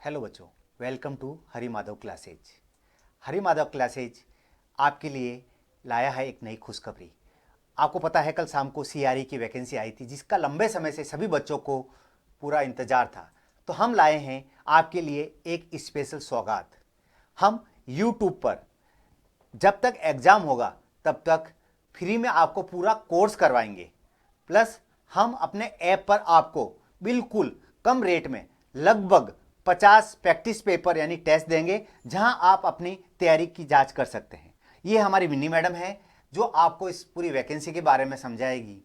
Hello बच्चों, welcome to Hari Madhav classes. Hari Madhav classes आपके लिए लाया है एक नई खुशखबरी। आपको पता है कल शाम को सीआरई की वैकेंसी आई थी जिसका लंबे समय से सभी बच्चों को पूरा इंतजार था। तो हम लाए हैं आपके लिए एक स्पेशल सौगात। हम यूट्यूब पर जब तक एग्ज़ाम होगा तब तक फ्री में आपको पूरा कोर्स करवाएंगे। प्लस हम अपने ऐप पर आपको बिल्कुल कम रेट में लगभग 50 प्रैक्टिस पेपर यानी टेस्ट देंगे जहां आप अपनी तैयारी की जांच कर सकते हैं। ये हमारी विन्नी मैडम है जो आपको इस पूरी वैकेंसी के बारे में समझाएगी।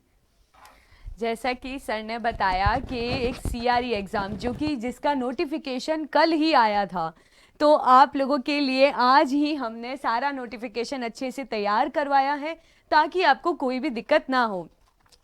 जैसा कि सर ने बताया कि एक सीआरई एग्ज़ाम जो कि जिसका नोटिफिकेशन कल ही आया था, तो आप लोगों के लिए आज ही हमने सारा नोटिफिकेशन अच्छे से तैयार करवाया है ताकि आपको कोई भी दिक्कत ना हो।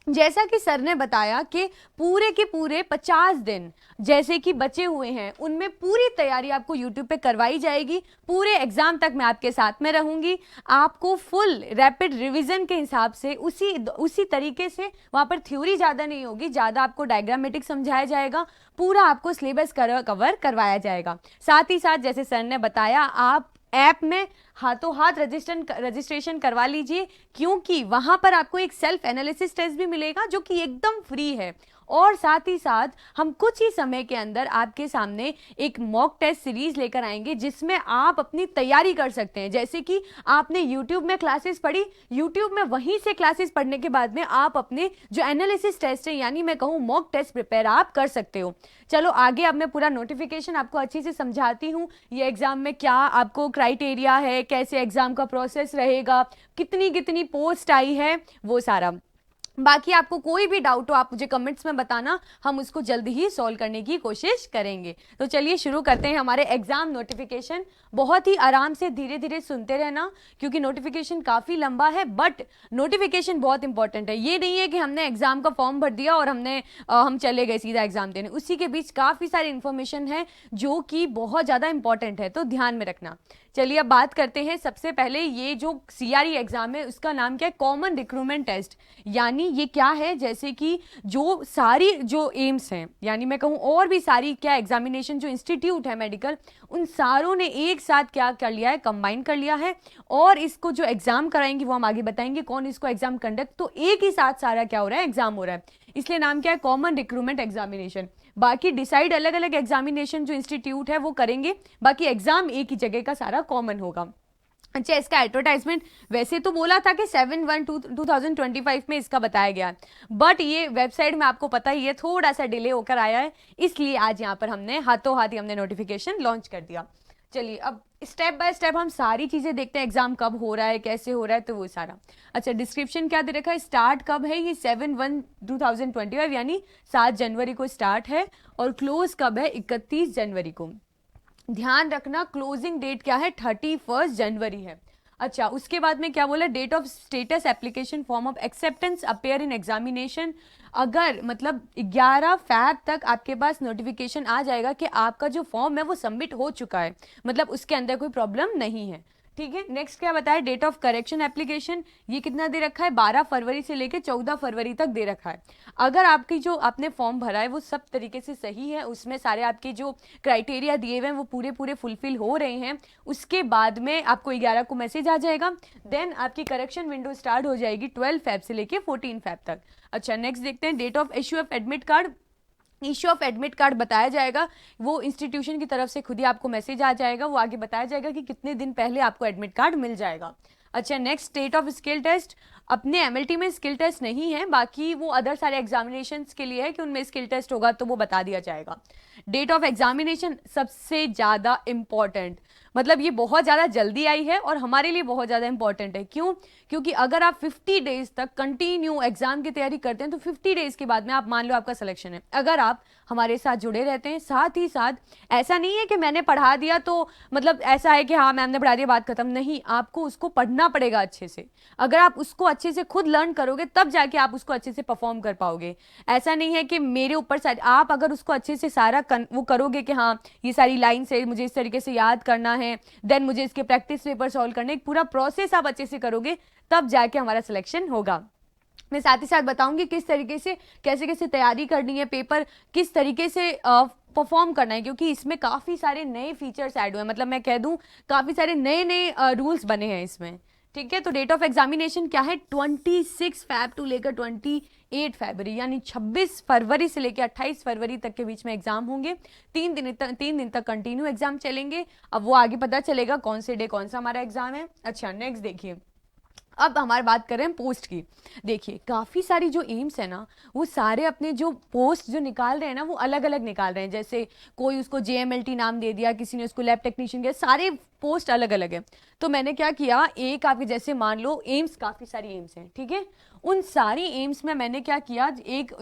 जैसा कि सर ने बताया कि पूरे के पूरे 50 दिन जैसे कि बचे हुए हैं उनमें पूरी तैयारी आपको यूट्यूब पे करवाई जाएगी। पूरे एग्जाम तक मैं आपके साथ में रहूंगी। आपको फुल रैपिड रिवीजन के हिसाब से उसी तरीके से वहां पर थ्योरी ज़्यादा नहीं होगी, ज़्यादा आपको डायग्रामेटिक समझाया जाएगा, पूरा आपको सिलेबस कवर करवाया जाएगा। साथ ही साथ जैसे सर ने बताया आप ऐप में हाथों हाथ रजिस्ट्रेशन करवा लीजिए, क्योंकि वहां पर आपको एक सेल्फ एनालिसिस टेस्ट भी मिलेगा जो कि एकदम फ्री है। और साथ ही साथ हम कुछ ही समय के अंदर आपके सामने एक मॉक टेस्ट सीरीज लेकर आएंगे जिसमें आप अपनी तैयारी कर सकते हैं। जैसे कि आपने यूट्यूब में क्लासेस पढ़ी, यूट्यूब में वहीं से क्लासेस पढ़ने के बाद में आप अपने जो एनालिसिस टेस्ट है यानी मैं कहूँ मॉक टेस्ट प्रिपेयर आप कर सकते हो। चलो आगे अब मैं पूरा नोटिफिकेशन आपको अच्छे से समझाती हूँ। ये एग्जाम में क्या आपको क्राइटेरिया है, कैसे एग्जाम का प्रोसेस रहेगा, कितनी कितनी पोस्ट आई है, वो सारा। बाकी आपको कोई भी डाउट हो आप मुझे कमेंट्स में बताना, हम उसको जल्दी ही सॉल्व करने की कोशिश करेंगे। तो चलिए शुरू करते हैं हमारे एग्जाम नोटिफिकेशन। बहुत ही आराम से धीरे धीरे सुनते रहना क्योंकि नोटिफिकेशन काफ़ी लंबा है, बट नोटिफिकेशन बहुत इंपॉर्टेंट है। ये नहीं है कि हमने एग्जाम का फॉर्म भर दिया और हम चले गए सीधा एग्जाम देने। उसी के बीच काफ़ी सारी इंफॉर्मेशन है जो कि बहुत ज़्यादा इंपॉर्टेंट है, तो ध्यान में रखना। चलिए अब बात करते हैं। सबसे पहले ये जो सीआरई एग्जाम है उसका नाम क्या है? Common recruitment test. यानी ये क्या है? जैसे कि जो सारी जो एम्स हैं यानी मैं कहूँ और भी सारी क्या एग्जामिनेशन जो इंस्टीट्यूट है मेडिकल, उन सारों ने एक साथ क्या कर लिया है, कंबाइन कर लिया है। और इसको जो एग्जाम कराएंगे वो हम आगे बताएंगे कौन इसको एग्जाम कंडक्ट, तो एक ही साथ सारा क्या हो रहा है, एग्जाम हो रहा है। इसलिए नाम क्या है? Common recruitment examination. बाकी डिसाइड अलग अलग एग्जामिनेशन जो इंस्टीट्यूट है वो करेंगे, बाकी एग्जाम एक ही जगह का सारा कॉमन होगा। अच्छा, इसका एडवर्टाइजमेंट वैसे तो बोला था कि 7/1/2025 में इसका बताया गया, बट ये वेबसाइट में आपको पता ही है थोड़ा सा डिले होकर आया है, इसलिए आज यहाँ पर हमने हाथों हाथ ही हमने नोटिफिकेशन लॉन्च कर दिया। चलिए अब स्टेप बाय स्टेप हम सारी चीजें देखते हैं, एग्जाम कब हो रहा है, कैसे हो रहा है, तो वो सारा। अच्छा, डिस्क्रिप्शन क्या दे रखा है? स्टार्ट कब है? ये 7/1/2025 यानी 7 जनवरी को स्टार्ट है और क्लोज कब है? 31 जनवरी को। ध्यान रखना क्लोजिंग डेट क्या है? 31 जनवरी है। अच्छा, उसके बाद में क्या बोला? Date of status application form of acceptance appear in examination. अगर मतलब 11 फैब तक आपके पास नोटिफिकेशन आ जाएगा कि आपका जो फॉर्म है वो सबमिट हो चुका है, मतलब उसके अंदर कोई प्रॉब्लम नहीं है। ठीक है, नेक्स्ट क्या बताया? डेट ऑफ करेक्शन एप्लीकेशन, ये कितना दे रखा है? 12 फरवरी से लेकर 14 फरवरी तक दे रखा है। अगर आपकी जो आपने फॉर्म भरा है वो सब तरीके से सही है, उसमें सारे आपके जो क्राइटेरिया दिए हुए हैं वो पूरे पूरे फुलफिल हो रहे हैं, उसके बाद में आपको 11 को मैसेज आ जाएगा। देन आपकी करेक्शन विंडो स्टार्ट हो जाएगी 12 फैब से लेकर 14 फैब तक। अच्छा, नेक्स्ट देखते हैं। Date of issue of admit card. Issue of admit card बताया जाएगा, वो इंस्टीट्यूशन की तरफ से खुद ही आपको मैसेज आ जाएगा, वो आगे बताया जाएगा कि कितने दिन पहले आपको एडमिट कार्ड मिल जाएगा। अच्छा, next state of skill test. अपने एमएलटी में स्किल टेस्ट नहीं है, बाकी वो अदर सारे एग्जामिनेशंस के लिए है कि उनमें स्किल टेस्ट होगा तो वो बता दिया जाएगा। डेट ऑफ एग्जामिनेशन सबसे ज़्यादा इंपॉर्टेंट, मतलब ये बहुत ज़्यादा जल्दी आई है और हमारे लिए बहुत ज़्यादा इंपॉर्टेंट है। क्यों? क्योंकि अगर आप 50 डेज तक कंटिन्यू एग्जाम की तैयारी करते हैं तो 50 डेज के बाद में आप मान लो आपका सिलेक्शन है, अगर आप हमारे साथ जुड़े रहते हैं। साथ ही साथ ऐसा नहीं है कि मैंने पढ़ा दिया तो मतलब ऐसा है कि हाँ मैम ने पढ़ा दिया बात खत्म, नहीं, आपको उसको पढ़ना पड़ेगा अच्छे से। अगर आप उसको अच्छे से खुद लर्न करोगे तब जाके आप उसको अच्छे से परफॉर्म कर पाओगे। ऐसा नहीं है कि मेरे ऊपर सारी, आप अगर उसको अच्छे से सारा वो करोगे कि हाँ ये सारी लाइन से मुझे इस तरीके से याद करना है, देन मुझे इसके प्रैक्टिस पेपर सॉल्व करने, एक पूरा प्रोसेस आप अच्छे से करोगे तब जाके हमारा सिलेक्शन होगा। मैं साथ ही साथ बताऊंगी किस तरीके से कैसे कैसे तैयारी करनी है, पेपर किस तरीके से परफॉर्म करना है, क्योंकि इसमें काफ़ी सारे नए फीचर्स ऐड हुए हैं, मतलब मैं कह दूं काफ़ी सारे नए नए रूल्स बने हैं इसमें, ठीक है। तो डेट ऑफ एग्जामिनेशन क्या है, 26 फैब टू लेकर 28 फरवरी, यानी 26 फरवरी से लेकर 28 फरवरी तक के बीच में एग्जाम होंगे। 3 दिन तक कंटिन्यू एग्जाम चलेंगे। अब वो आगे पता चलेगा कौन से डे कौन सा हमारा एग्जाम है। अच्छा, नेक्स्ट देखिए, अब हमारी बात करें पोस्ट की। देखिए काफ़ी सारी जो एम्स है ना, वो सारे अपने जो पोस्ट जो निकाल रहे हैं ना, वो अलग अलग निकाल रहे हैं। जैसे कोई उसको JMLT नाम दे दिया, किसी ने उसको लैब टेक्नीशियन किया, सारे पोस्ट अलग अलग है। तो मैंने क्या किया, एक आपके जैसे मान लो एम्स, काफ़ी सारी एम्स हैं, ठीक है, उन सारी एम्स में मैंने क्या किया, एक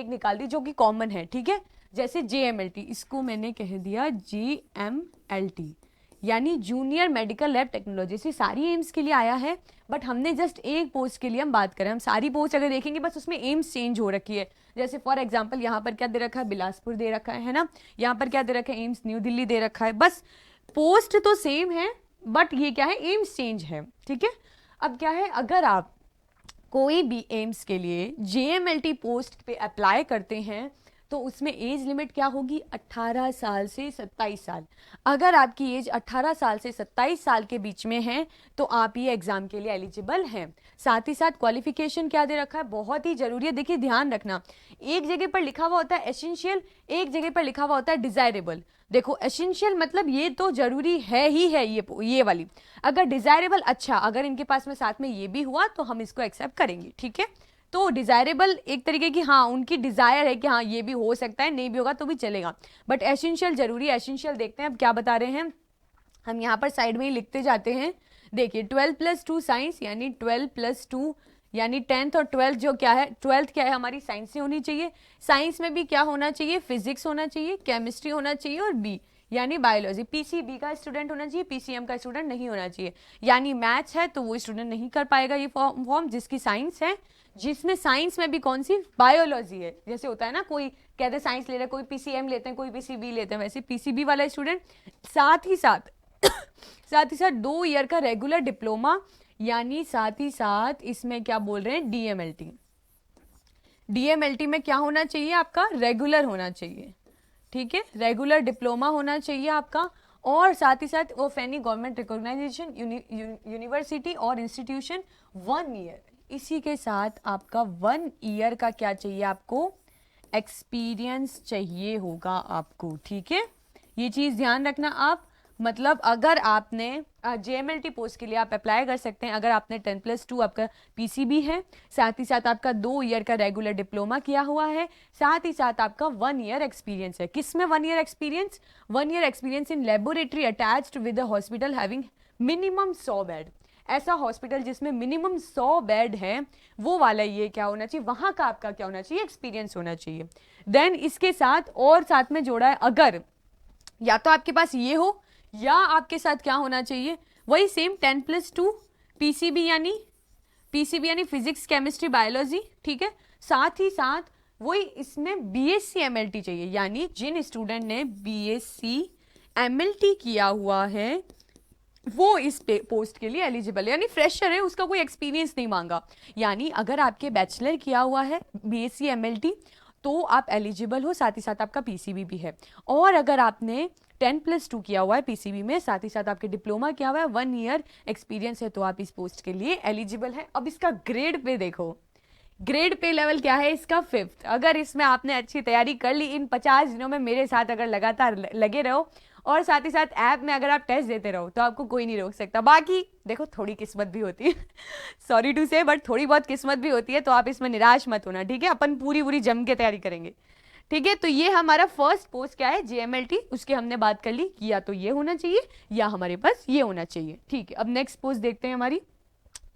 निकाल दी जो कि कॉमन है, ठीक है। जैसे JMLT, इसको मैंने कह दिया JMLT, यानी जूनियर मेडिकल लैब टेक्नोलॉजी। से सारी एम्स के लिए आया है, बट हमने जस्ट एक पोस्ट के लिए हम बात करें। हम सारी पोस्ट अगर देखेंगे बस उसमें एम्स चेंज हो रखी है। जैसे फॉर एग्जांपल यहाँ पर क्या दे रखा है, बिलासपुर दे रखा है ना, यहाँ पर क्या दे रखा है, एम्स न्यू दिल्ली दे रखा है। बस पोस्ट तो सेम है, बट ये क्या है, एम्स चेंज है, ठीक है। अब क्या है, अगर आप कोई भी एम्स के लिए JMLT पोस्ट पे अप्लाई करते हैं तो उसमें एज लिमिट क्या होगी, 18 साल से 27 साल। अगर आपकी एज 18 साल से 27 साल के बीच में है तो आप ये एग्जाम के लिए एलिजिबल हैं। साथ ही साथ क्वालिफिकेशन क्या दे रखा है, बहुत ही जरूरी है। देखिए ध्यान रखना, एक जगह पर लिखा हुआ होता है एसेंशियल, एक जगह पर लिखा हुआ होता है डिजायरेबल। देखो एसेंशियल मतलब ये तो जरूरी है ही है, ये वाली। अगर डिजायरेबल, अच्छा अगर इनके पास में साथ में ये भी हुआ तो हम इसको एक्सेप्ट करेंगे, ठीक है। तो डिजायरेबल एक तरीके की, हाँ उनकी डिजायर है कि हाँ ये भी हो सकता है, नहीं भी होगा तो भी चलेगा, बट एसेंशियल जरूरी है। एसेंशियल देखते हैं अब क्या बता रहे हैं, हम यहाँ पर साइड में ही लिखते जाते हैं। देखिए 12+2 साइंस, यानी 12+2 यानी 10th और 12th जो क्या है, 12th क्या है हमारी साइंस से होनी चाहिए। साइंस में भी क्या होना चाहिए, फिजिक्स होना चाहिए, केमिस्ट्री होना चाहिए और बी यानी बायोलॉजी। PCB का स्टूडेंट होना चाहिए, PCM का स्टूडेंट नहीं होना चाहिए। यानी मैथ्स है तो वो स्टूडेंट नहीं कर पाएगा ये फॉर्म। जिसकी साइंस है, जिसमें साइंस में भी कौन सी, बायोलॉजी है। जैसे होता है ना, कोई कहते हैं साइंस ले रहे हैं, कोई PCM लेते हैं, कोई PCB लेते हैं, वैसे PCB वाला स्टूडेंट। साथ ही साथ 2 ईयर का रेगुलर डिप्लोमा, यानी साथ ही साथ इसमें क्या बोल रहे हैं, DMLT में क्या होना चाहिए आपका, रेगुलर होना चाहिए, ठीक है, रेगुलर डिप्लोमा होना चाहिए आपका। और साथ ही साथ of any government recognisation university और इंस्टीट्यूशन 1 ईयर। इसी के साथ आपका 1 ईयर का क्या चाहिए, आपको एक्सपीरियंस चाहिए होगा आपको, ठीक है। ये चीज ध्यान रखना आप। मतलब अगर आपने JMLT पोस्ट के लिए आप अप्लाई कर सकते हैं अगर आपने 10+2 आपका PCB है, साथ ही साथ आपका 2 ईयर का रेगुलर डिप्लोमा किया हुआ है, साथ ही साथ आपका 1 ईयर एक्सपीरियंस है। किसमें 1 year experience, 1 year experience in laboratory attached with the hospital having minimum 100 bed. ऐसा हॉस्पिटल जिसमें मिनिमम 100 बेड है, वो वाला ये क्या होना चाहिए, वहां का आपका क्या होना चाहिए, एक्सपीरियंस होना चाहिए। देन इसके साथ और साथ में जोड़ा है, अगर या तो आपके पास ये हो या आपके साथ क्या होना चाहिए, वही सेम 10+2 PCB यानी फिजिक्स केमिस्ट्री बायोलॉजी, ठीक है। साथ ही साथ वही इसमें BSc MLT चाहिए, यानी जिन स्टूडेंट ने BSc MLT किया हुआ है वो इस पोस्ट के लिए एलिजिबल है, यानी फ्रेशर है, उसका कोई एक्सपीरियंस नहीं मांगा। यानी अगर आपके बैचलर किया हुआ है BSc MLT तो आप एलिजिबल हो, साथ ही साथ आपका PCB भी है। और अगर आपने 10+2 किया हुआ है PCB में, साथ ही साथ आपके डिप्लोमा किया हुआ है, 1 ईयर एक्सपीरियंस है, तो आप इस पोस्ट के लिए एलिजिबल है। अब इसका ग्रेड पे देखो, ग्रेड पे लेवल क्या है इसका, 5th। अगर इसमें आपने अच्छी तैयारी कर ली, इन 50 दिनों में मेरे साथ अगर लगातार लगे रहो और साथ ही साथ ऐप में अगर आप टेस्ट देते रहो तो आपको कोई नहीं रोक सकता। बाकी देखो थोड़ी किस्मत भी होती है सॉरी टू से, बट थोड़ी बहुत किस्मत भी होती है, तो आप इसमें निराश मत होना, ठीक है। अपन पूरी जम के तैयारी करेंगे, ठीक है। तो ये हमारा फर्स्ट पोस्ट क्या है, JMLT, उसकी हमने बात कर ली, या तो ये होना चाहिए या हमारे पास ये होना चाहिए, ठीक है। अब नेक्स्ट पोस्ट देखते हैं, हमारी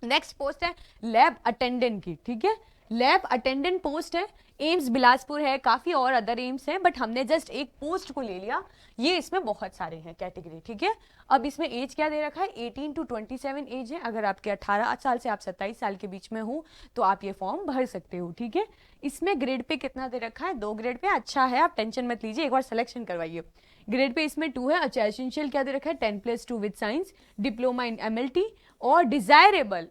नेक्स्ट पोस्ट है लैब अटेंडेंट की, ठीक है। लैब अटेंडेंट पोस्ट है, एम्स बिलासपुर है, काफी और अदर एम्स हैं, बट हमने जस्ट एक पोस्ट को ले लिया। ये इसमें बहुत सारे हैं कैटेगरी, ठीक है। अब इसमें एज क्या दे रखा है, 18 to 27 एज है। अगर आपके 18 साल से आप 27 साल के बीच में हो तो आप ये फॉर्म भर सकते हो, ठीक है। इसमें ग्रेड पे कितना दे रखा है, 2 ग्रेड पे, अच्छा है, आप टेंशन मत लीजिए, एक बार सिलेक्शन करवाइए। ग्रेड पे इसमें 2 है। अच्छा, एसेंशियल क्या दे रखा है, 10+2 with science, diploma in MLT और डिजायरेबल,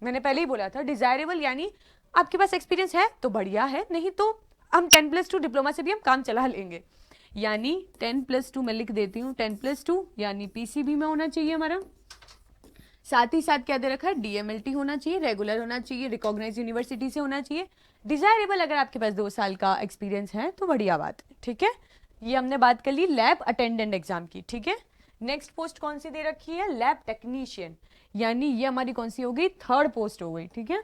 मैंने पहले ही बोला था डिजायरेबल यानी आपके पास एक्सपीरियंस है तो बढ़िया है, नहीं तो हम 10+2 डिप्लोमा से भी हम काम चला लेंगे। यानी 10+2 मैं लिख देती हूँ, 10+2 यानी पीसीबी में होना चाहिए हमारा। साथ ही साथ क्या दे रखा है, डीएमएलटी होना चाहिए, रेगुलर होना चाहिए, रिकॉग्नाइज यूनिवर्सिटी से होना चाहिए, डिजायरेबल अगर आपके पास 2 साल का एक्सपीरियंस है तो बढ़िया बात है, ठीक है। ये हमने बात कर ली लैब अटेंडेंट एग्जाम की, ठीक है। नेक्स्ट पोस्ट कौन सी दे रखी है, लैब टेक्नीशियन, यानी ये हमारी कौन सी हो गई, थर्ड पोस्ट हो गई, ठीक है।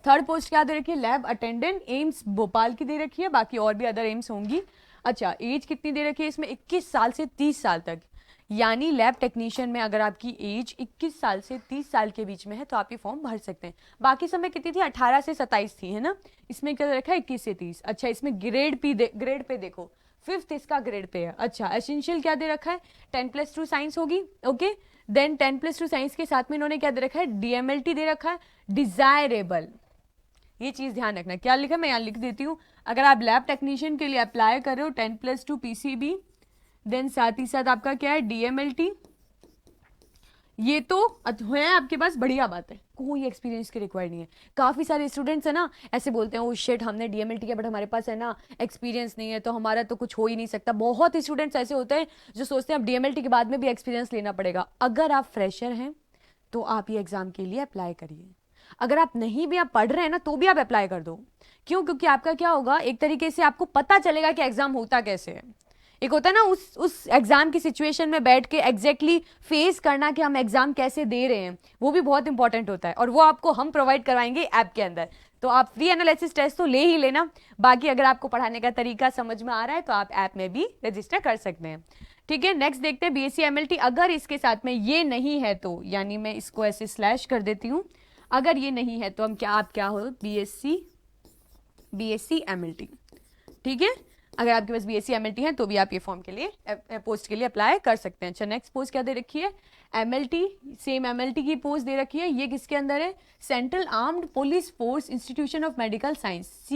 थर्ड पोस्ट क्या दे रखी है, लैब अटेंडेंट, एम्स भोपाल की दे रखी है, बाकी और भी अदर एम्स होंगी। अच्छा, एज कितनी दे रखी है इसमें, 21 साल से 30 साल तक, यानी लैब टेक्नीशियन में अगर आपकी एज 21 साल से 30 साल के बीच में है तो आप ये फॉर्म भर सकते हैं। बाकी समय कितनी थी, 18 से 27 थी, है ना। इसमें क्या दे रखा है, 21 से 30। अच्छा, इसमें ग्रेड पे देखो, 5th इसका ग्रेड पे है। अच्छा, एसेंशियल क्या दे रखा है, 10+2 साइंस होगी, ओके। देन 10+2 साइंस के साथ में इन्होंने क्या दे रखा है, डीएमएलटी दे रखा है, डिजायरेबल। ये चीज ध्यान रखना, क्या लिखा मैं यहाँ लिख देती हूँ। अगर आप लैब टेक्नीशियन के लिए अप्लाई कर रहे हो, 10+2 पीसीबी, देन साथ ही साथ आपका क्या है, डीएमएलटी, ये तो है आपके पास, बढ़िया बात है, कोई एक्सपीरियंस की रिक्वायर्ड नहीं है। काफी सारे स्टूडेंट्स है ना ऐसे बोलते हैं, ओ शिट हमने डीएमएलटी किया बट हमारे पास है ना एक्सपीरियंस नहीं है तो हमारा तो कुछ हो ही नहीं सकता। बहुत स्टूडेंट्स ऐसे होते हैं जो सोचते हैं अब डीएमएलटी के बाद में भी एक्सपीरियंस लेना पड़ेगा। अगर आप फ्रेशर हैं तो आप ये एग्जाम के लिए अप्लाई करिए। अगर आप नहीं भी आप पढ़ रहे हैं ना तो भी आप अप्लाई कर दो। क्यों, क्योंकि आपका क्या होगा, एक तरीके से आपको पता चलेगा कि एग्जाम होता कैसे है। एक होता है ना उस एग्जाम की सिचुएशन में बैठ के एग्जैक्टली फेस करना कि हम एग्जाम कैसे दे रहे हैं, वो भी बहुत इंपॉर्टेंट होता है और वो आपको हम प्रोवाइड करवाएंगे ऐप के अंदर। तो आप फ्री एनालिसिस टेस्ट तो ले ही लेना, बाकी अगर आपको पढ़ाने का तरीका समझ में आ रहा है तो आप ऐप में भी रजिस्टर कर सकते हैं, ठीक है। नेक्स्ट देखते हैं बीएससी एमएलटी। अगर इसके साथ में ये नहीं है तो, यानी मैं इसको ऐसे स्लैश कर देती हूँ, अगर ये नहीं है तो हम आप क्या हो, बीएससी एमएलटी, ठीक है। अगर आपके पास बीएससी एमएलटी है तो भी आप ये फॉर्म के लिए पोस्ट के लिए अप्लाई कर सकते हैं। अच्छा, नेक्स्ट पोस्ट क्या दे रखी है, एमएलटी, सेम एमएलटी की पोस्ट दे रखी है। ये किसके अंदर है, central armed police force institution of medical science,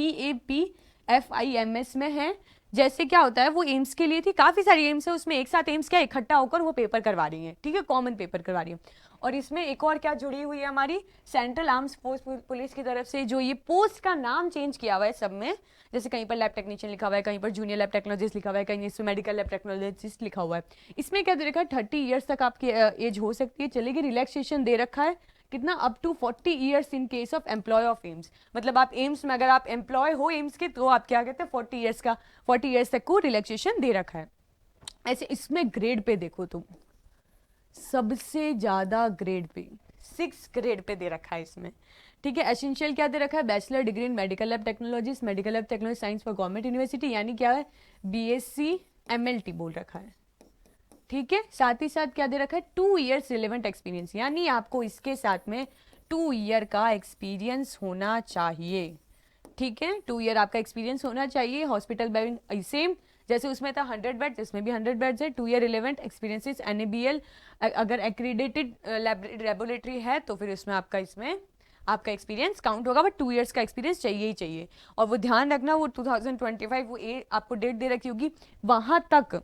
CAPFIMS में है। जैसे क्या होता है, वो एम्स के लिए थी, काफी सारी एम्स है उसमें एक साथ एम्स क्या इकट्ठा होकर वो पेपर करवा रही है, ठीक है, कॉमन पेपर करवा रही है। और इसमें एक और क्या जुड़ी हुई है हमारी, सेंट्रल आर्म्स फोर्स पुलिस की तरफ से जो ये पोस्ट का नाम चेंज किया हुआ है सब में, जैसे कहीं पर लैब टेक्नीशियन लिखा हुआ है, कहीं पर जूनियर लैब टेक्नोलॉजिस्ट लिखा हुआ है, कहीं इसमें मेडिकल लैब टेक्नोलॉजिस्ट लिखा हुआ है। इसमें क्या दे रखा है, 30 ईयर्स तक आपकी एज हो सकती है, चलेगी। रिलैक्सेशन दे रखा है कितना, up to 40 years in case of employ of AIIMS. मतलब आप एम्स में अगर आप एम्प्लॉय हो एम्स के तो आप क्या कहते हैं, 40 ईयर्स तक को रिलैक्सेशन दे रखा है। ऐसे इसमें ग्रेड पे देखो तुम, सबसे ज्यादा ग्रेड पे 6 ग्रेड पे दे रखा है इसमें, ठीक है। एसेंशियल क्या दे रखा है, bachelor degree in medical lab technologies, medical lab technology science for government university, यानी क्या है, बीएससी एमएलटी बोल रखा है, ठीक है। साथ ही साथ क्या दे रखा है, 2 ईयर्स रिलेवेंट एक्सपीरियंस, यानी आपको इसके साथ में 2 ईयर का एक्सपीरियंस होना चाहिए, ठीक है। 2 ईयर आपका एक्सपीरियंस होना चाहिए। हॉस्पिटल बेड सेम जैसे उसमें था 100 बेड, इसमें भी 100 बेड्स है। 2 ईयर रिलेवेंट एक्सपीरियंसेस, NABL अगर एक्रीडेटेड लेबोरेटरी है तो फिर उसमें आपका एक्सपीरियंस काउंट होगा, बट 2 ईयर्स का एक्सपीरियंस चाहिए ही चाहिए। और वो ध्यान रखना, वो 2025 वो आपको डेट दे रखी होगी, वहां तक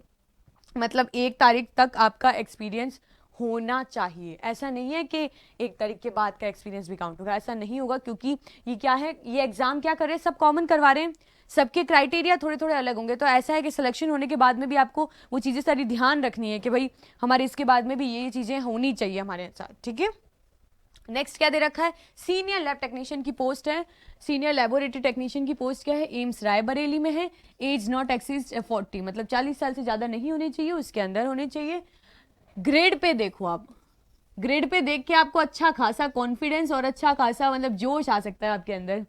मतलब 1 तारीख तक आपका एक्सपीरियंस होना चाहिए। ऐसा नहीं है कि 1 तारीख के बाद का एक्सपीरियंस भी काउंट होगा, ऐसा नहीं होगा, क्योंकि ये क्या है, ये एग्जाम क्या कर रहे हैं, सब कॉमन करवा रहे हैं, सबके क्राइटेरिया थोड़े थोड़े अलग होंगे। तो ऐसा है कि सिलेक्शन होने के बाद में भी आपको वो चीज़ें सारी ध्यान रखनी है कि भाई हमारे इसके बाद में भी ये चीज़ें होनी चाहिए हमारे साथ, ठीक है। नेक्स्ट क्या दे रखा है, सीनियर लैब टेक्नीशियन की पोस्ट है। सीनियर लेबोरेटरी टेक्नीशियन की पोस्ट क्या है, एम्स रायबरेली में है। एज नॉट एक्सीज 40, मतलब 40 साल से ज़्यादा नहीं होनी चाहिए, उसके अंदर होने चाहिए। ग्रेड पे देखो आप, ग्रेड पे देख के आपको अच्छा खासा कॉन्फिडेंस और अच्छा खासा मतलब जोश आ सकता है आपके अंदर।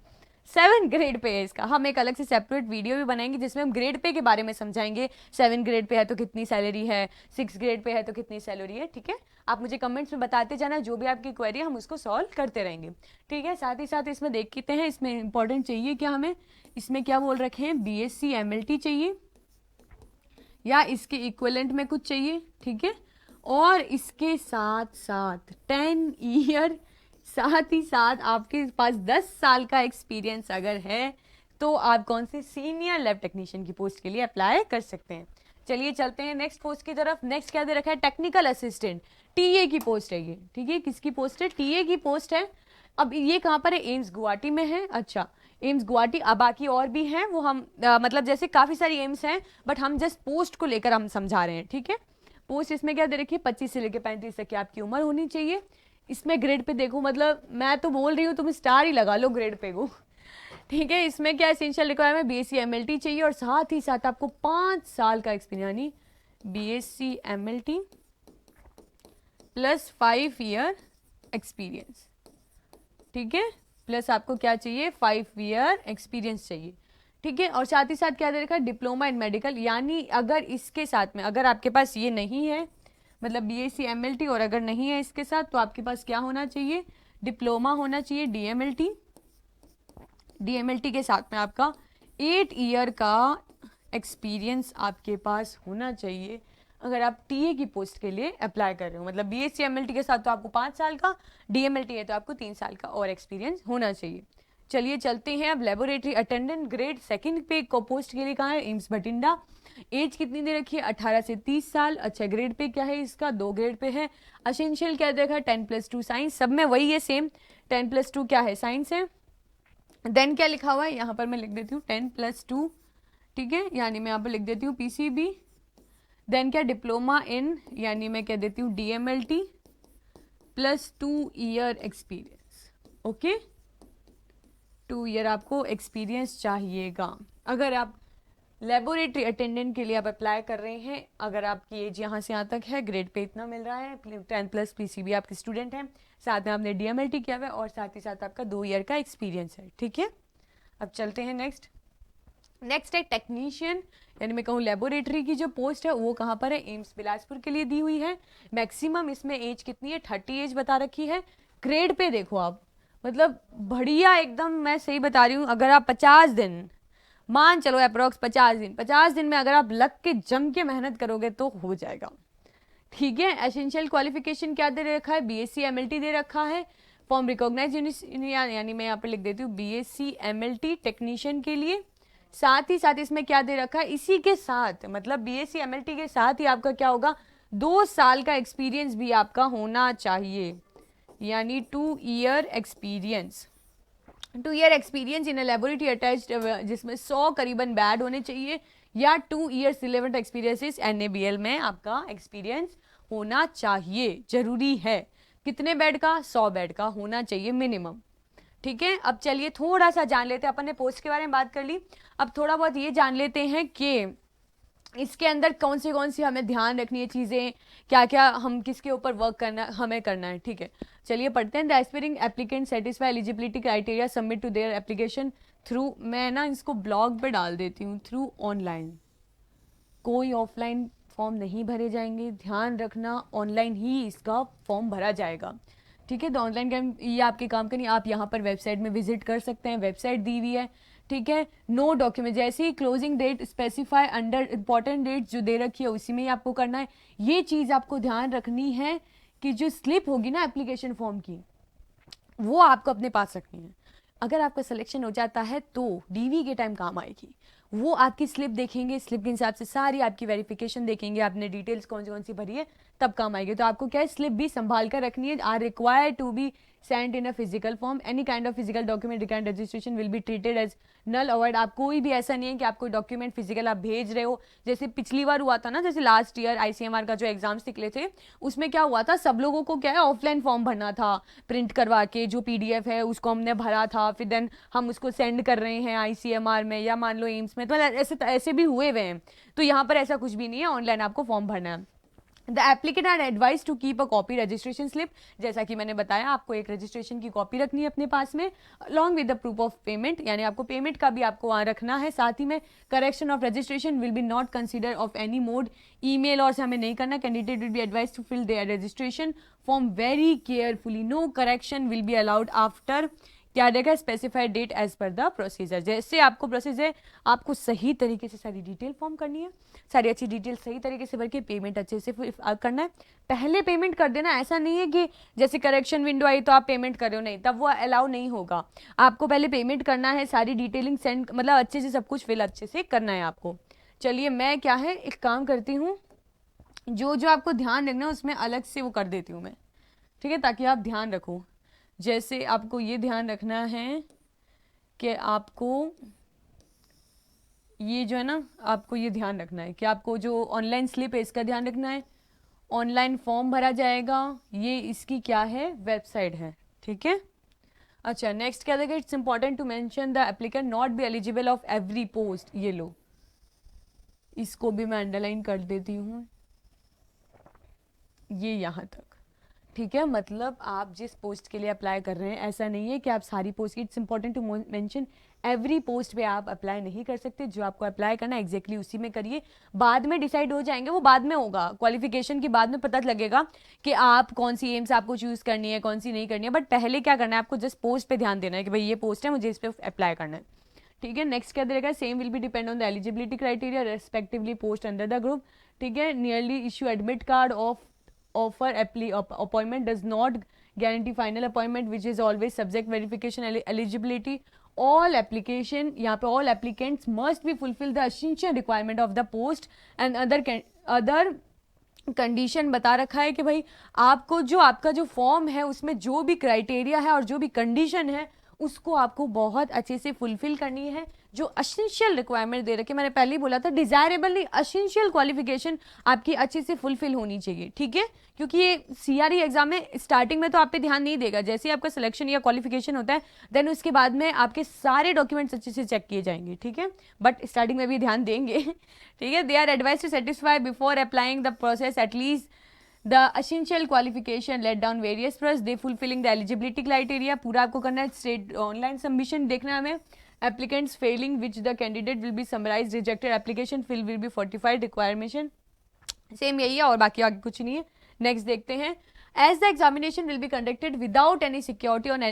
7 ग्रेड पे है इसका, हम एक अलग से सेपरेट वीडियो भी बनाएंगे जिसमें हम ग्रेड पे के बारे में समझाएंगे। 7 ग्रेड पे है तो कितनी सैलरी है, 6 ग्रेड पे है तो कितनी सैलरी है, ठीक है। आप मुझे कमेंट्स में बताते जाना, जो भी आपकी क्वेरी है हम उसको सॉल्व करते रहेंगे, ठीक है। साथ ही साथ इसमें देखते हैं, इसमें इंपॉर्टेंट चाहिए क्या हमें, इसमें क्या बोल रखे हैं, BSc MLT चाहिए या इसके इक्विवेलेंट में कुछ चाहिए, ठीक है। और इसके साथ साथ 10 ईयर, साथ ही साथ आपके पास 10 साल का एक्सपीरियंस अगर है तो आप कौन से सीनियर लैब टेक्नीशियन की पोस्ट के लिए अप्लाई कर सकते हैं। चलिए चलते हैं नेक्स्ट पोस्ट की तरफ। नेक्स्ट क्या दे रखा है, टेक्निकल असिस्टेंट, TA की पोस्ट है ये, ठीक है। किसकी पोस्ट है, TA की पोस्ट है। अब ये कहाँ पर है, एम्स गुवाहाटी में है। अच्छा, एम्स गुवाहाटी, बाकी और भी हैं वो हम मतलब जैसे काफ़ी सारी एम्स हैं, बट हम जस्ट पोस्ट को लेकर हम समझा रहे हैं, ठीक है। पोस्ट इसमें क्या दे रखी है, 25 से लेकर 35 तक की आपकी उम्र होनी चाहिए। इसमें ग्रेड पे देखो, मतलब मैं तो बोल रही हूँ तुम स्टार ही लगा लो ग्रेड पे को, ठीक है। इसमें क्या एसेंशियल रिक्वायरमेंट, बीएससी एमएलटी चाहिए और साथ ही साथ आपको 5 साल का एक्सपीरियंस, यानी BSc MLT plus 5 year experience, ठीक है। प्लस आपको क्या चाहिए, 5 ईयर एक्सपीरियंस चाहिए, ठीक है। और साथ ही साथ क्या दे रखा है, डिप्लोमा इन मेडिकल, यानी अगर इसके साथ में अगर आपके पास ये नहीं है, मतलब बीएससी एमएलटी और अगर नहीं है इसके साथ, तो आपके पास क्या होना चाहिए, डिप्लोमा होना चाहिए, डीएमएलटी। डीएमएलटी के साथ में आपका 8 ईयर का एक्सपीरियंस आपके पास होना चाहिए अगर आप टीए की पोस्ट के लिए अप्लाई कर रहे हो। मतलब बीएससी एमएलटी के साथ तो आपको 5 साल का, डीएमएलटी है तो आपको 3 साल का और एक्सपीरियंस होना चाहिए। चलिए चलते हैं अब लेबोरेटरी अटेंडेंट ग्रेड सेकंड पे को पोस्ट के लिए कहाँ है, एम्स बठिंडा। एज कितनी दे रखी है, 18 से 30 साल। अच्छा, ग्रेड पे क्या है इसका, 2 ग्रेड पे है। एसेंशियल क्या देखा है, 10+2 साइंस, सब में वही है सेम, 10+2 क्या है, साइंस है। देन क्या लिखा हुआ है यहाँ पर मैं लिख देती हूँ 10+2, ठीक है, यानी मैं यहाँ पर लिख देती हूँ पीसीबी। देन क्या, डिप्लोमा इन, यानी मैं कह देती हूँ DMLT plus 2 year experience, okay. 2 year आपको एक्सपीरियंस चाहिएगा अगर आप लेबोरेटरी अटेंडेंट के लिए आप अप्लाई कर रहे हैं। अगर आपकी एज यहाँ से यहाँ तक है, ग्रेड पे इतना मिल रहा है, 10+ पीसीबी आपके स्टूडेंट हैं, साथ में आपने डीएमएलटी किया हुआ है और साथ ही साथ आपका 2 ईयर का एक्सपीरियंस है, ठीक है। अब चलते हैं नेक्स्ट है टेक्नीशियन, यानी मैं कहूँ लेबोरेटरी की जो पोस्ट है वो कहाँ पर है, एम्स बिलासपुर के लिए दी हुई है। मैक्सिमम इसमें एज कितनी है, 30 एज बता रखी है। ग्रेड पे देखो आप, मतलब बढ़िया एकदम, मैं सही बता रही हूँ। अगर आप 50 दिन मान चलो अप्रोक्स 50 दिन में अगर आप लग के जम के मेहनत करोगे तो हो जाएगा, ठीक है। एसेंशियल क्वालिफिकेशन क्या दे रखा है, बीएससी एमएलटी दे रखा है। फॉर्म रिकॉग्नाइज, यानी मैं यहाँ पे लिख देती हूँ बीएससी एमएलटी टेक्नीशियन के लिए। साथ ही साथ इसमें क्या दे रखा है, इसी के साथ मतलब बीएससी एमएलटी के साथ ही आपका क्या होगा, 2 साल का एक्सपीरियंस भी आपका होना चाहिए, यानी 2 year experience. 2 year experience in laboratory attached, जिसमें 100 करीबन बैड होने चाहिए, या 2 ईयर्स रिलेवेंट एक्सपीरियंस एनएबीएल में आपका एक्सपीरियंस होना चाहिए, जरूरी है। कितने बेड का, 100 बेड का होना चाहिए मिनिमम, ठीक है। अब चलिए थोड़ा सा जान लेते हैं, अपन ने पोस्ट के बारे में बात कर ली, अब थोड़ा बहुत ये जान लेते हैं कि इसके अंदर कौन सी हमें ध्यान रखनी है चीज़ें, क्या क्या हम किसके ऊपर वर्क करना हमें करना है, ठीक है। चलिए पढ़ते हैं। The aspiring applicant satisfy eligibility criteria submit to their application through, मैं ना इसको ब्लॉग पे डाल देती हूँ, थ्रू ऑनलाइन, कोई ऑफलाइन फॉर्म नहीं भरे जाएंगे, ध्यान रखना, ऑनलाइन ही इसका फॉर्म भरा जाएगा, ठीक है। तो ऑनलाइन काम ये आपके काम करनी, आप यहाँ पर वेबसाइट में विजिट कर सकते हैं, वेबसाइट दी हुई है, ठीक है। नो डॉक्यूमेंट, जैसे ही closing date specify under important date जो दे रखी है उसी में ही आपको करना है। ये चीज़ आपको ध्यान रखनी है कि जो स्लिप होगी ना एप्लीकेशन फॉर्म की, वो आपको अपने पास रखनी है। अगर आपका सिलेक्शन हो जाता है तो डीवी के टाइम काम आएगी, वो आपकी स्लिप देखेंगे, स्लिप के हिसाब से सारी आपकी वेरिफिकेशन देखेंगे, आपने डिटेल्स कौन सी भरी है, तब काम आएगी। तो आपको क्या है, स्लिप भी संभाल कर रखनी है। Are required to be sent in a physical form, any kind of physical document required registration will be treated as null avoid. आप कोई भी ऐसा नहीं है कि आपको डॉक्यूमेंट फिजिकल आप भेज रहे हो, जैसे पिछली बार हुआ था ना, जैसे लास्ट ईयर आईसीएमआर का जो एग्जाम्स निकले थे उसमें क्या हुआ था, सब लोगों को क्या है ऑफलाइन फॉर्म भरना था, प्रिंट करवा के जो पीडीएफ है उसको हमने भरा था, फिर देन हम उसको सेंड कर रहे हैं आईसीएमआर में या मान लो एम्स में, तो ऐसे भी हुए हुए हैं। तो यहाँ पर ऐसा कुछ भी नहीं है, ऑनलाइन आपको फॉर्म भरना है। The applicant are advise to keep a copy registration slip, जैसा कि मैंने बताया आपको एक रजिस्ट्रेशन की कॉपी रखनी है अपने पास में, along with the proof of payment, यानी आपको पेमेंट का भी आपको वहाँ रखना है। साथ ही में correction of registration will be not consider of any mode, email और से हमें नहीं करना। Candidate will be advise to fill their registration form very carefully, no correction will be allowed after क्या रहेगा, specified date as per the procedure. जैसे आपको process है, आपको सही तरीके से सारी डिटेल फॉर्म करनी है, सारी अच्छी डिटेल सही तरीके से भर के पेमेंट अच्छे से करना है। पहले पेमेंट कर देना, ऐसा नहीं है कि जैसे करेक्शन विंडो आई तो आप पेमेंट कर रहे हो, नहीं, तब वो अलाउ नहीं होगा। आपको पहले पेमेंट करना है, सारी डिटेलिंग सेंड, मतलब अच्छे से सब कुछ फिल अच्छे से करना है आपको। चलिए मैं क्या है एक काम करती हूँ, जो जो आपको ध्यान रखना है उसमें अलग से वो कर देती हूँ मैं, ठीक है, ताकि आप ध्यान रखो। जैसे आपको ये ध्यान रखना है कि आपको ये जो है ना, आपको ये ध्यान रखना है कि आपको जो ऑनलाइन स्लिप है इसका ध्यान रखना है, ऑनलाइन फॉर्म भरा जाएगा, ये इसकी क्या है, वेबसाइट है, ठीक है। अच्छा, नेक्स्ट क्या देगा, it's important to mention the applicant not be eligible of every post, ये लो, इसको भी मैं अंडरलाइन कर देती हूँ, ये यहाँ तक, ठीक है। मतलब आप जिस पोस्ट के लिए अप्लाई कर रहे हैं, ऐसा नहीं है कि आप सारी पोस्ट की, it's important to mention every post पे आप अप्लाई नहीं कर सकते, जो आपको अप्लाई करना है एग्जैक्टली उसी में करिए, बाद में डिसाइड हो जाएंगे, वो बाद में होगा, क्वालिफिकेशन के बाद में पता लगेगा कि आप कौन सी एम्स आपको चूज करनी है, कौन सी नहीं करनी है, बट पहले क्या करना है, आपको जस्ट पोस्ट पे ध्यान देना है कि भाई ये पोस्ट है, मुझे इस पर अप्लाई करना है, ठीक है। नेक्स्ट क्या देगा, same will be depend on the eligibility criteria respectively post under the group, ठीक है। Nearly issue admit card of offer appointment does not guarantee final appointment which is always subject verification eligibility. All application, यहाँ पे all applicants must be fulfill the essential requirement of the post and other condition बता रखा है कि भाई आपको जो आपका जो फॉर्म है उसमें जो भी क्राइटेरिया है और जो भी कंडीशन है उसको आपको बहुत अच्छे से फुलफिल करनी है, जो असेंशियल रिक्वायरमेंट दे रखे, मैंने पहले ही बोला था, डिजायरेबल नहीं, असेंशियल क्वालिफिकेशन आपकी अच्छे से फुलफिल होनी चाहिए, ठीक है। क्योंकि ये सीआरई एग्जाम में स्टार्टिंग में तो आप पे ध्यान नहीं देगा, जैसे ही आपका सिलेक्शन या क्वालिफिकेशन होता है देन उसके बाद में आपके सारे डॉक्यूमेंट्स अच्छे से चेक किए जाएंगे, ठीक है, बट स्टार्टिंग में भी ध्यान देंगे, ठीक है। They are advise to satisfy before applying the process at least the essential qualification let down various first they fulfilling the eligibility criteria, पूरा आपको करना है, स्टेट ऑनलाइन सबमिशन देखना है हमें, applicants failing which the candidate will be summarized rejected application fill will be fortified requirement, same यही है और बाकी आगे कुछ नहीं है। नेक्स्ट देखते हैं, as the examination will be conducted without any security on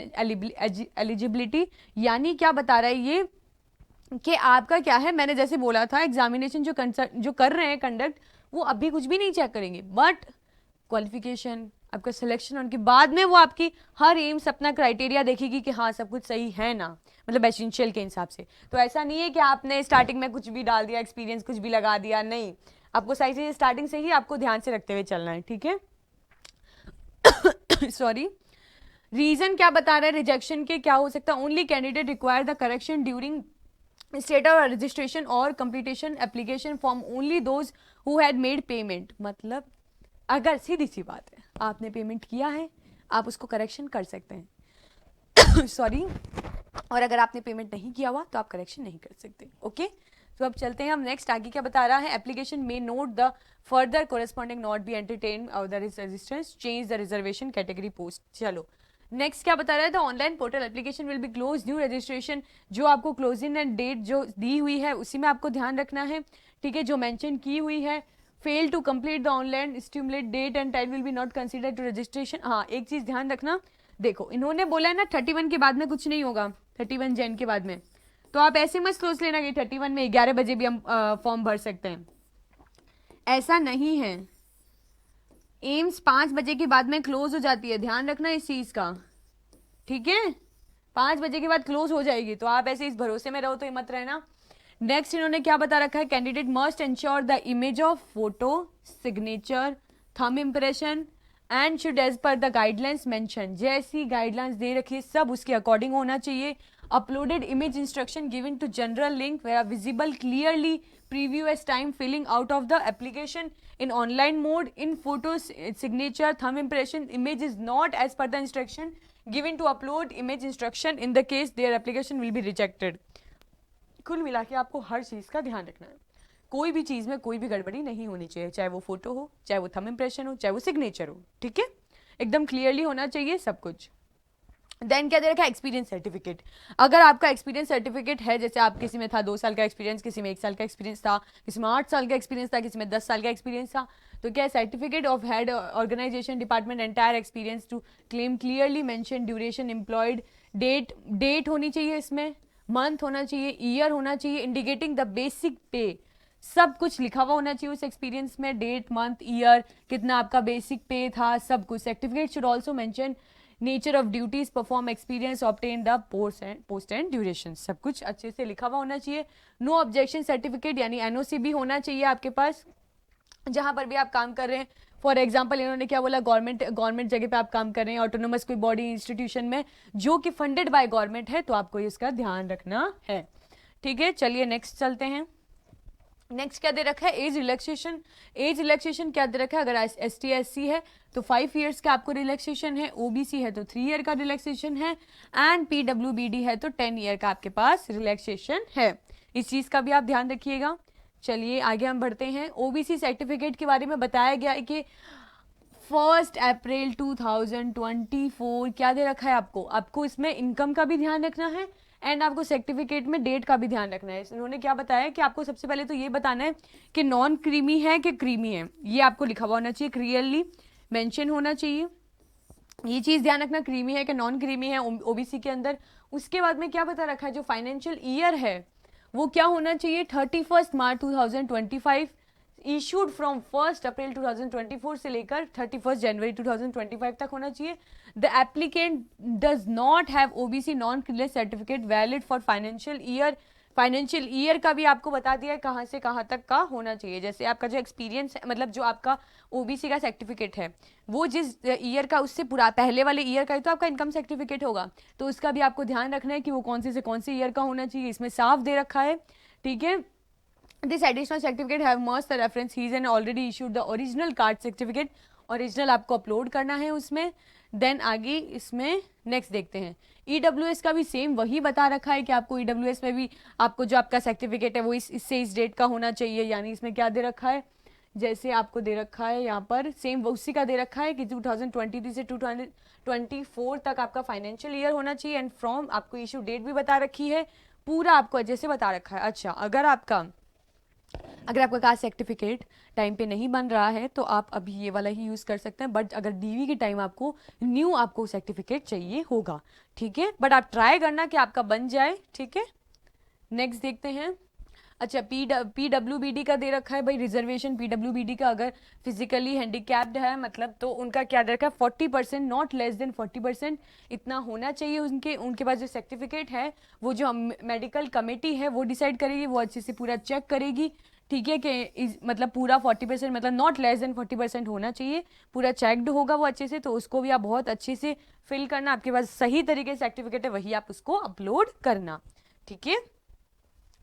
eligibility, यानी क्या बता रहा है ये कि आपका क्या है, मैंने जैसे बोला था एग्जामिनेशन जो कर रहे हैं कंडक्ट, वो अभी कुछ भी नहीं चेक करेंगे, बट क्वालिफिकेशन आपका सिलेक्शन उनके बाद में वो आपकी हर एम्स अपना क्राइटेरिया देखेगी कि हाँ सब कुछ सही है ना, मतलब एसेंशियल के हिसाब से। तो ऐसा नहीं है कि आपने स्टार्टिंग में कुछ भी डाल दिया, एक्सपीरियंस कुछ भी लगा दिया, नहीं, आपको सही से स्टार्टिंग से ही आपको ध्यान से रखते हुए चलना है, ठीक है। सॉरी, रीजन क्या बता रहा है रिजेक्शन के, क्या हो सकता है, only candidate require the correction during state of registration और completion application form only those who had made payment, मतलब अगर सीधी सी बात है आपने पेमेंट किया है आप उसको करेक्शन कर सकते हैं सॉरी, और अगर आपने पेमेंट नहीं किया हुआ तो आप करेक्शन नहीं कर सकते, ओके। तो अब चलते हैं हम नेक्स्ट, आगे क्या बता रहा है, एप्लीकेशन में note the further corresponding not be entertain और the resistance change the reservation category post. चलो नेक्स्ट क्या बता रहा है, the online portal application will be close new registration, जो आपको क्लोजिंग एंड डेट जो दी हुई है उसी में आपको ध्यान रखना है, ठीक है, जो मेंशन की हुई है। Fail to complete the online stimulate date and time will be not consider to registration. हाँ, एक चीज ध्यान रखना, देखो इन्होंने बोला है ना 31 के बाद में कुछ नहीं होगा, 31 जैन के बाद में, तो आप ऐसे मत सोच लेना कि 31 में 11 बजे भी हम फॉर्म भर सकते हैं, ऐसा नहीं है। एम्स 5 बजे के बाद में क्लोज हो जाती है, ध्यान रखना इस चीज का, ठीक है, 5 बजे के बाद क्लोज हो जाएगी, तो आप ऐसे इस भरोसे में रहो तो मत रहना। नेक्स्ट इन्होंने क्या बता रखा है, candidate must ensure the image of photo, signature, thumb impression and should as per the guidelines mention, जैसी गाइडलाइंस दे रखी है सब उसके अकॉर्डिंग होना चाहिए। Uploaded image instruction given to general link where visible clearly preview as time filling out of the application in online mode, in photos, signature, thumb impression, image is not as per the instruction given to upload image instruction, in the case their application will be rejected। कुल मिला के आपको हर चीज का ध्यान रखना है, कोई भी चीज में कोई भी गड़बड़ी नहीं होनी चाहिए, चाहे वो फोटो हो, चाहे वो थंब इम्प्रेशन हो, चाहे वो सिग्नेचर हो, ठीक है, एकदम क्लियरली होना चाहिए सब कुछ। देन क्या दे रखा है, एक्सपीरियंस सर्टिफिकेट, अगर आपका एक्सपीरियंस सर्टिफिकेट है, जैसे आप किसी में था 2 साल का एक्सपीरियंस, किसी में 1 साल का एक्सपीरियंस था, किसी में 8 साल का एक्सपीरियंस था, किसी में 10 साल का एक्सपीरियंस था, तो क्या certificate of head organisation department entire experience to claim clearly mention duration employed, date होनी चाहिए इसमें, मंथ होना चाहिए, ईयर होना चाहिए, इंडिकेटिंग द बेसिक पे, सब कुछ लिखा हुआ होना चाहिए उस एक्सपीरियंस में, डेट, मंथ, ईयर, कितना आपका बेसिक पे था, सब कुछ। Certificate should also mention nature of duties perform, experience obtain the post and duration, सब कुछ अच्छे से लिखा हुआ होना चाहिए। नो ऑब्जेक्शन सर्टिफिकेट यानी एनओसी भी होना चाहिए आपके पास, जहां पर भी आप काम कर रहे हैं फॉर एग्जाम्पल इन्होंने क्या बोला, गवर्नमेंट जगह पे आप काम कर रहे हैं, ऑटोनोमस कोई बॉडी इंस्टीट्यूशन में जो कि फंडेड बाय गवर्नमेंट है, तो आपको इसका ध्यान रखना है। ठीक है, चलिए नेक्स्ट चलते हैं। नेक्स्ट क्या दे रखा है, एज रिलैक्सेशन। एज रिलैक्सेशन क्या दे रखा है, अगर ST SC है तो 5 ईयर्स का आपको रिलैक्सेशन है, OBC है तो 3 ईयर का रिलैक्सेशन है, एंड PWBD है तो 10 ईयर का आपके पास रिलैक्सेशन है। इस चीज का भी आप ध्यान रखिएगा। चलिए आगे हम बढ़ते हैं। OBC सर्टिफिकेट के बारे में बताया गया है कि 1 अप्रैल 2024 क्या दे रखा है आपको इसमें इनकम का भी ध्यान रखना है, एंड आपको सर्टिफिकेट में डेट का भी ध्यान रखना है। इन्होंने क्या बताया कि आपको सबसे पहले तो ये बताना है कि नॉन क्रीमी है कि क्रीमी है, ये आपको लिखा हुआ होना चाहिए, क्लियरली मेंशन होना चाहिए, ये चीज ध्यान रखना, क्रीमी है कि नॉन क्रीमी है OBC के अंदर। उसके बाद में क्या बता रखा है, जो फाइनेंशियल ईयर है वो क्या होना चाहिए, 31 मार्च 2025, इशूड फ्रॉम 1 अप्रैल 2024 से लेकर 31 जनवरी 2025 तक होना चाहिए। The applicant does not have OBC non clear certificate valid for financial year. Financial year का भी आपको बता दिया है कहाँ से कहाँ तक का होना चाहिए। जैसे आपका जो एक्सपीरियंस है, मतलब जो आपका OBC का सर्टिफिकेट है वो जिस ईयर का, उससे पूरा पहले वाले ईयर का ही तो आपका इनकम सर्टिफिकेट होगा, तो उसका भी आपको ध्यान रखना है कि वो कौन से ईयर का होना चाहिए, इसमें साफ दे रखा है। ठीक है, this additional certificate have must the reference he and already issued the original card certificate, original आपको अपलोड करना है उसमें। देन आगे इसमें नेक्स्ट देखते हैं, EWS का भी सेम वही बता रखा है कि आपको EWS में भी आपको जो आपका सर्टिफिकेट है वो इससे इस डेट का होना चाहिए, यानी इसमें क्या दे रखा है, जैसे आपको दे रखा है यहाँ पर सेम उसी का दे रखा है कि 2023 से 2024 तक आपका फाइनेंशियल ईयर होना चाहिए, एंड फ्रॉम आपको इशू डेट भी बता रखी है, पूरा आपको जैसे बता रखा है। अच्छा, अगर आपका कास्ट सर्टिफिकेट टाइम पे नहीं बन रहा है तो आप अभी ये वाला ही यूज कर सकते हैं, बट अगर DV के टाइम आपको सर्टिफिकेट चाहिए होगा। ठीक है, बट आप ट्राई करना कि आपका बन जाए। ठीक है, नेक्स्ट देखते हैं। अच्छा, PWBD का दे रखा है भाई, रिजर्वेशन PWBD का अगर फिजिकली हैंडीकैप्ड है मतलब, तो उनका क्या दे रखा है, 40%, नॉट लेस देन 40% इतना होना चाहिए उनके पास। जो सर्टिफिकेट है वो जो मेडिकल कमेटी है वो डिसाइड करेगी, वो अच्छे से पूरा चेक करेगी। ठीक है, कि मतलब पूरा 40%, मतलब नॉट लेस देन 40% होना चाहिए, पूरा चेकड होगा वो अच्छे से, तो उसको भी आप बहुत अच्छे से फिल करना। आपके पास सही तरीके से सर्टिफिकेट है वही आप उसको अपलोड करना। ठीक है,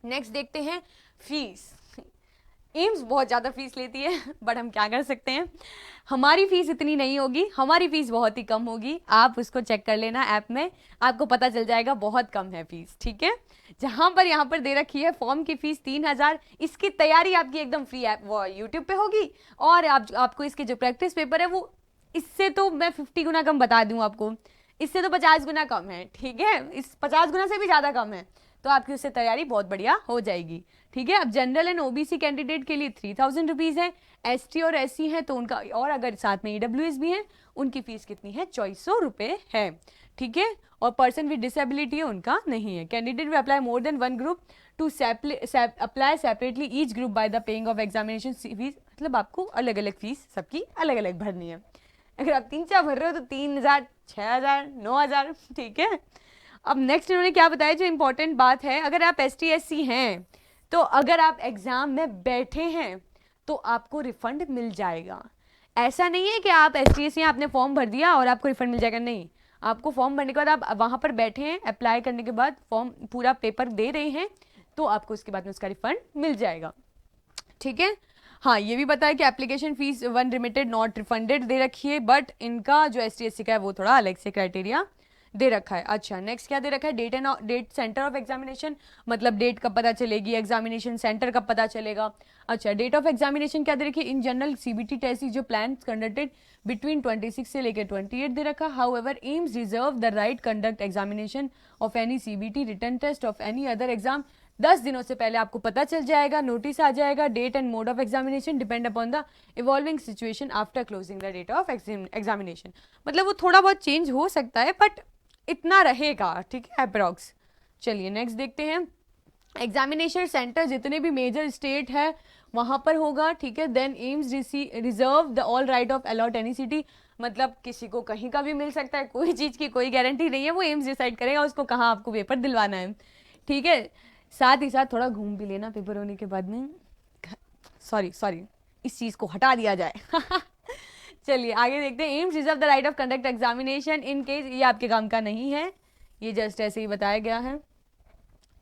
नेक्स्ट देखते हैं फीस। एम्स बहुत ज़्यादा फीस लेती है, बट हम क्या कर सकते हैं, हमारी फीस इतनी नहीं होगी, हमारी फीस बहुत ही कम होगी। आप उसको चेक कर लेना ऐप में, आपको पता चल जाएगा बहुत कम है फीस। ठीक है, जहां पर यहाँ पर दे रखी है फॉर्म की फीस 3000, इसकी तैयारी आपकी एकदम फ्री ऐप वो यूट्यूब पे होगी, और आपको इसके जो प्रैक्टिस पेपर है वो इससे तो मैं 50 गुना कम बता दूं आपको, इससे तो 50 गुना कम है। ठीक है, इस 50 गुना से भी ज़्यादा कम है, तो आपकी उससे तैयारी बहुत बढ़िया हो जाएगी। ठीक है, अब जनरल एंड OBC कैंडिडेट के लिए 3000 रुपीज़ है, ST और SC है तो उनका, और अगर साथ में EWS भी है उनकी फीस कितनी है, 2400 रुपये है। ठीक है, और पर्सन विद डिसेबिलिटी है उनका नहीं है। Candidate will apply more than 1 group to apply separately each group by the paying of examination fees, मतलब आपको अलग अलग फीस सबकी अलग अलग भरनी है। अगर आप 3-4 भर रहे हो तो 3000, 6000, 9000। ठीक है, अब नेक्स्ट इन्होंने क्या बताया, जो इंपॉर्टेंट बात है, अगर आप ST SC हैं तो अगर आप एग्जाम में बैठे हैं तो आपको रिफंड मिल जाएगा। ऐसा नहीं है कि आप ST SC हैं, आपने फॉर्म भर दिया और आपको रिफंड मिल जाएगा, नहीं, आपको फॉर्म भरने के बाद आप वहाँ पर बैठे हैं, अप्लाई करने के बाद फॉर्म पूरा पेपर दे रहे हैं, तो आपको उसके बाद में उसका रिफंड मिल जाएगा। ठीक है, हाँ, ये भी बताया कि application fees 1 remitted not refunded दे रखी है, बट इनका जो ST SC का है वो थोड़ा अलग से क्राइटेरिया दे रखा है। अच्छा, नेक्स्ट क्या दे रखा है, डेट सेंटर ऑफ एग्जामिनेशन, मतलब डेट कब पता चलेगी, एग्जामिनेशन सेंटर कब पता चलेगा। अच्छा, डेट ऑफ एग्जामिनेशन क्या दे रखी है, इन जनरल CBT टेस्ट जो प्लान कंडक्टेड बिटवीन 26 से लेकर 28 दे रखा। However AIIMS reserve the right conduct examination of any CBT written test of any other exam. 10 दिनों से पहले आपको पता चल जाएगा, नोटिस आ जाएगा, date and mode of examination depend upon the evolving situation after closing the date of examination, मतलब वो थोड़ा बहुत चेंज हो सकता है बट इतना रहेगा। ठीक है, अप्रॉक्स। चलिए नेक्स्ट देखते हैं, एग्जामिनेशन सेंटर जितने भी मेजर स्टेट है वहां पर होगा। ठीक है, then AIIMS reserve the all right of allot any city, मतलब किसी को कहीं का भी मिल सकता है, कोई चीज की कोई गारंटी नहीं है, वो एम्स डिसाइड करेगा उसको कहाँ आपको पेपर दिलवाना है। ठीक है, साथ ही साथ थोड़ा घूम भी लेना पेपर होने के बाद में, सॉरी इस चीज को हटा दिया जाए चलिए आगे देखते हैं। AIIMS reserve the right of conduct examination in case, ये आपके काम का नहीं है, ये जस्ट ऐसे ही बताया गया है।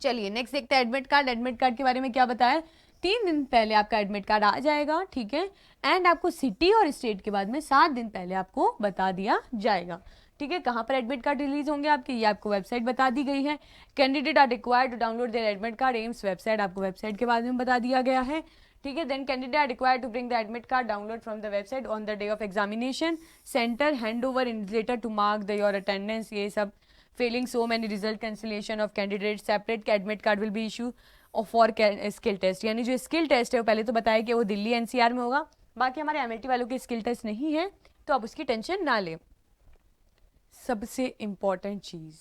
चलिए नेक्स्ट देखते हैं एडमिट कार्ड। एडमिट कार्ड के बारे में क्या बताया, 3 दिन पहले आपका एडमिट कार्ड आ जाएगा, ठीक है, एंड आपको सिटी और स्टेट के बाद में 7 दिन पहले आपको बता दिया जाएगा, ठीक है। कहाँ पर एडमिट कार्ड रिलीज होंगे आपके, ये आपको वेबसाइट बता दी गई है। Candidate are required to download their admit card, AIIMS website, आपको वेबसाइट के बारे में बता दिया गया है, ठीक है। Then candidate are required to bring the admit card download from the website on the day of examination center, hand over invigilator to mark the your attendance, ये सब। Failing so many result cancellation of candidate separate admit card will be issue for skill test, यानी जो skill test है वो पहले तो बताया कि वो दिल्ली एनसीआर में होगा, बाकी हमारे एमएलटी वालों के स्किल टेस्ट नहीं है, तो आप उसकी टेंशन ना लें। सबसे इम्पॉर्टेंट चीज़,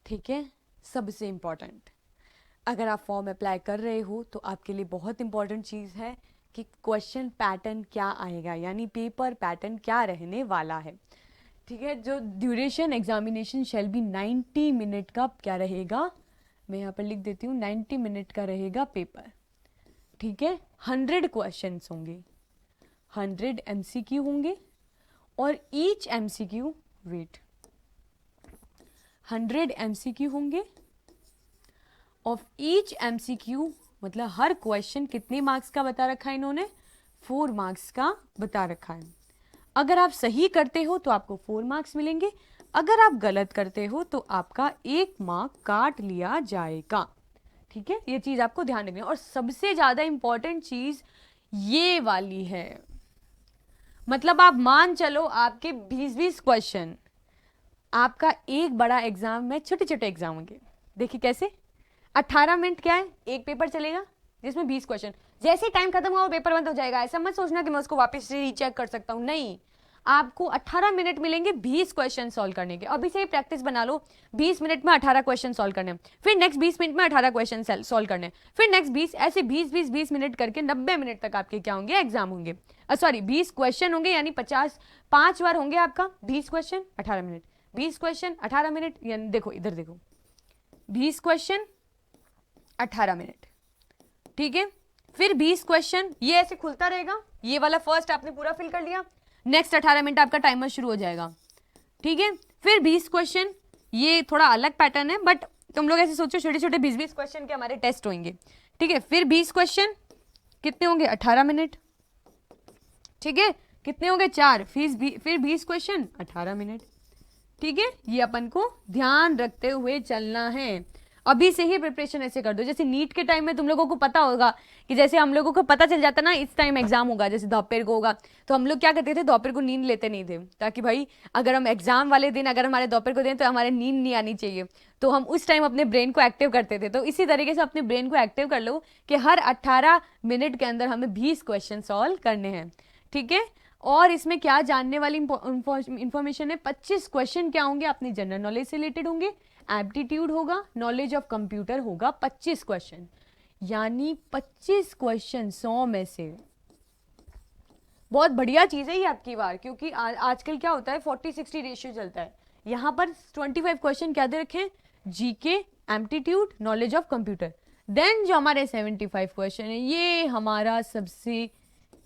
ठीक है, सबसे इम्पॉर्टेंट, अगर आप फॉर्म अप्लाई कर रहे हो तो आपके लिए बहुत इंपॉर्टेंट चीज़ है कि क्वेश्चन पैटर्न क्या आएगा, यानी पेपर पैटर्न क्या रहने वाला है, ठीक है। जो duration examination shall be 90 minute का क्या रहेगा, मैं यहाँ पर लिख देती हूँ 90 मिनट का रहेगा पेपर, ठीक है। 100 क्वेश्चन होंगे, 100 MCQ होंगे, और ईच MCQ वेट 100 MCQ होंगे, ऑफ ईच MCQ मतलब हर क्वेश्चन कितने मार्क्स का बता रखा है इन्होंने, 4 मार्क्स का बता रखा है। अगर आप सही करते हो तो आपको 4 मार्क्स मिलेंगे, अगर आप गलत करते हो तो आपका 1 मार्क काट लिया जाएगा, ठीक है। ये चीज आपको ध्यान रखनी है। और सबसे ज्यादा इंपॉर्टेंट चीज ये वाली है, मतलब आप मान चलो आपके 20-20 क्वेश्चन, आपका एक बड़ा एग्जाम में छोटे छोटे एग्जाम होंगे, देखिए कैसे 18 मिनट क्या है, एक पेपर चलेगा जिसमें 20 क्वेश्चन, जैसे टाइम खत्म हुआ पेपर बंद हो जाएगा। ऐसा मत सोचना कि मैं उसको वापस से रीचेक कर सकता हूँ, नहीं, आपको 18 मिनट मिलेंगे 20 क्वेश्चन सॉल्व करने के। अभी से ही प्रैक्टिस बना लो, 20 मिनट में 18 क्वेश्चन सॉल्व करने, फिर नेक्स्ट 20 मिनट में 18 क्वेश्चन सॉल्व करने, फिर नेक्स्ट 20, ऐसे 20-20-20 मिनट करके 90 मिनट तक आपके क्या होंगे, एग्जाम होंगे। सॉरी 20 क्वेश्चन होंगे, यानी 5 बार होंगे आपका 20 क्वेश्चन 18 मिनट, 20 क्वेश्चन 18 मिनट, यानी देखो इधर देखो 20 क्वेश्चन 18 मिनट, ठीक है। फिर 20 क्वेश्चन, ये ऐसे खुलता रहेगा, ये वाला फर्स्ट आपने पूरा फिल कर लिया, नेक्स्ट 18 मिनट आपका टाइमर शुरू हो जाएगा, ठीक है। फिर 20 क्वेश्चन, ये थोड़ा अलग पैटर्न है, बट तुम लोग ऐसे सोचो छोटे छोटे 20-20 क्वेश्चन के हमारे टेस्ट होंगे, ठीक है। फिर 20 क्वेश्चन कितने होंगे, 18 मिनट, ठीक है। कितने होंगे, 4, फिर 20 क्वेश्चन 18 मिनट, ठीक है। ये अपन को ध्यान रखते हुए चलना है। अभी से ही प्रिपरेशन ऐसे कर दो, जैसे नीट के टाइम में तुम लोगों को पता होगा कि जैसे हम लोगों को पता चल जाता ना इस टाइम एग्जाम होगा, जैसे दोपहर को होगा, तो हम लोग क्या करते थे, दोपहर को नींद लेते नहीं थे, ताकि भाई अगर हम एग्जाम वाले दिन अगर हमारे दोपहर को दें तो हमारे नींद नहीं आनी चाहिए, तो हम उस टाइम अपने ब्रेन को एक्टिव करते थे। तो इसी तरीके से अपने ब्रेन को एक्टिव कर लो कि हर 18 मिनट के अंदर हमें 20 क्वेश्चन सॉल्व करने हैं, ठीक है। और इसमें क्या जानने वाली इंफॉर्मेशन है, 25 क्वेश्चन क्या होंगे, अपनी जनरल नॉलेज से रिलेटेड होंगे, एप्टीट्यूड होगा, नॉलेज ऑफ कंप्यूटर होगा, 25 क्वेश्चन, यानी 25 क्वेश्चन 100 में से। बहुत बढ़िया चीज है ये आपकी बार, क्योंकि आजकल क्या होता है 40-60 रेशियो चलता है, यहां पर 25 क्वेश्चन क्या दे रखे, GK, aptitude, knowledge of computer. Then जो हमारे 75 क्वेश्चन है, ये हमारा सबसे